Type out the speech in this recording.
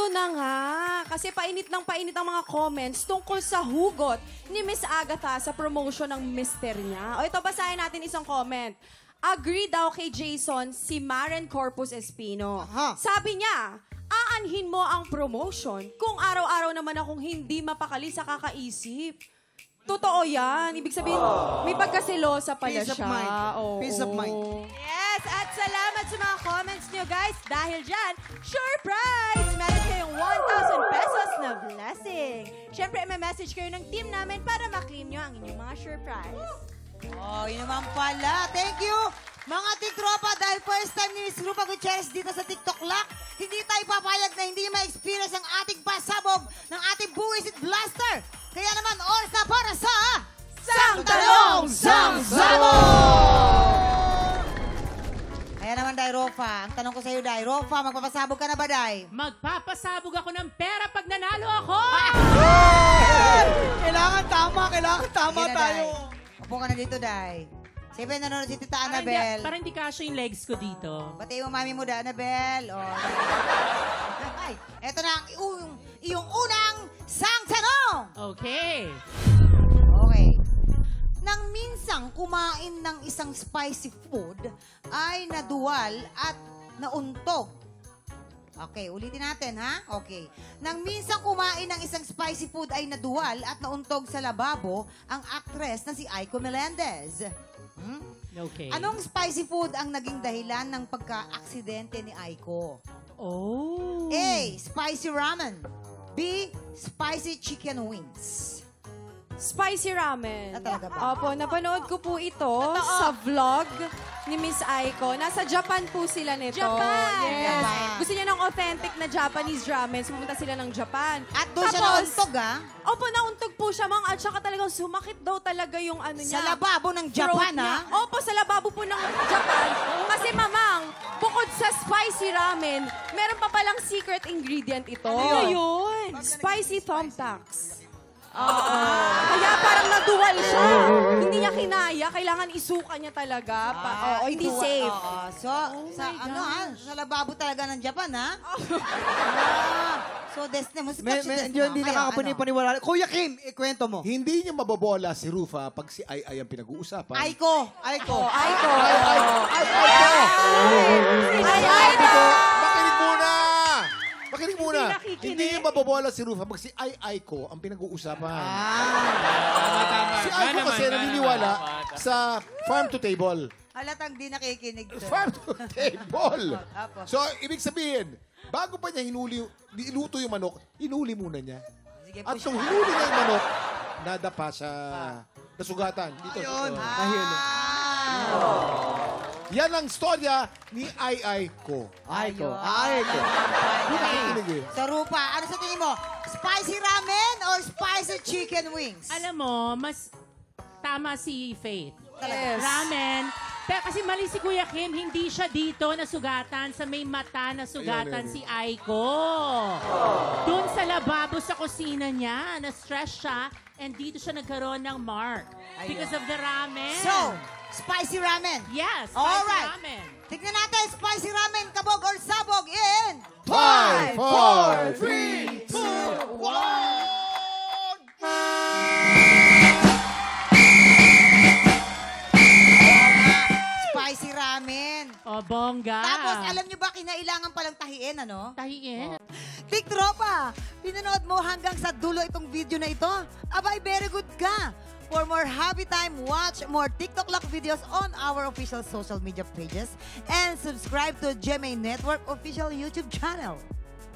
Eto na nga, kasi painit ng painit ang mga comments tungkol sa hugot ni Miss Agatha sa promotion ng mister niya. O ito, basahin natin isang comment. Agree daw kay Jason si Maren Corpus Espino. Sabi niya, aanhin mo ang promotion kung araw-araw naman akong hindi mapakali sa kakaisip. Totoo yan. Ibig sabihin, may pagkaselosa pala Peace of siya. mind. Oo. Peace of mind. Yes, at salamat sa mga comments niyo, guys. Dahil dyan, sure prize! Meron kayong 1,000 pesos na blessing. Siyempre, may message kayo ng team namin para maklaim nyo ang inyong mga sure prize. Oh, yun naman pala. Thank you, mga tiktropa. Dahil first time ni Miss Rupa Gutierrez dito sa TikTok Lock, hindi tayo papayag na hindi ma-experience ang ating pasabog ng ating Buwisit Blaster. Kaya naman, oras na para sa... Sang Talong, Sang Sabog! Kaya naman, Day Rofa, ang tanong ko sa iyo, Day Rofa, magpapasabog ka na ba, Day? Magpapasabog ako ng pera pag nanalo ako! Kailangan tama Sige na, tayo. Day. Upo ka na dito, Day. Siyempre, nanonood si Tita Annabel. Parang hindi kasya yung legs ko dito. Pati yung mami mo, da, Annabel. Oh, ay, eto na ang iyong unang sang tanong. Okay. Okay. Nang minsang kumain ng isang spicy food, ay naduwal at nauntog. Okay, ulitin natin, ha? Okay. Nang minsang kumain ng isang spicy food ay naduwal at nauntog sa lababo ang actress na si Aiko Melendez. Okay. Anong spicy food ang naging dahilan ng pagka-aksidente ni Aiko? Oh. A. Spicy ramen. B. Spicy chicken wings. Spicy ramen. Talaga ba? Opo, napanood ko po ito sa vlog ni Miss Aiko. Nasa Japan po sila nito. Japan! Yes. Japan. Gusto niya ng authentic na Japanese ramen. Pumunta sila ng Japan. At doon siya nauntog, ha? Opo, nauntog po siya, Mang. At saka talagang sumakit daw talaga yung ano niya. Sa lababo ng throat Japan, niya. ha? Opo, sa lababo po ng Japan. Kasi, Mamang, bukod sa spicy ramen, meron pa palang secret ingredient ito. Ano yun? Spicy thumbtacks. Kaya parang naduwal siya. Hindi niya kinaya. Kailangan isuka niya talaga. Hindi ito, safe. So, sa lababo talaga ng Japan, ha? So, Desne, Hindi nakakapaniwala. Kuya Kim, ikwento mo. Hindi niya mabobola si Rufa pag si Ay ang pinag-uusapan. Aiko. Aiko. Makinig muna! Makinig muna! nakikinig. Hindi niya mabobola si Rufa pag si Ay ko ang pinag-uusapan. Si Aiko kasi naniniwala sa farm to table. Halatang di nakikinig. Farm to table. Apo. So, ibig sabihin, bago pa niya iluto yung manok, hinuli muna niya. Sige, At push nung hinuli niya yung manok, nadapa sa nasugatan. Dito. Ayun. Nahilo. Yan ang storya ni Ay ko. Aiko. Hindi nakikinig eh. So, Rupa, ano sa tingin mo? Spicy ramen or spicy chicken wings? Alam mo, mas tama si Faith. Yes. Ramen. Pero kasi mali si Kuya Kim, hindi siya dito nasugatan sa may mata nasugatan Ayan, si Aiko. Doon sa lababo sa kusina niya, na-stress siya, and dito siya nagkaroon ng mark. Because of the ramen. So, spicy ramen. yes, spicy Alright. ramen. Tignan natin, spicy ramen, kabog or sabog in... 5, 4, 3, 2, 1! Spicy ramen. O, bongga. Tapos, alam nyo ba, kinailangan palang tahiin, ano? Tahiin. Tiktropa, pinanood mo hanggang sa dulo itong video na ito? Abay, very good ka. For more happy time, watch more TikTok Lock videos on our official social media pages and subscribe to GMA Network official YouTube channel.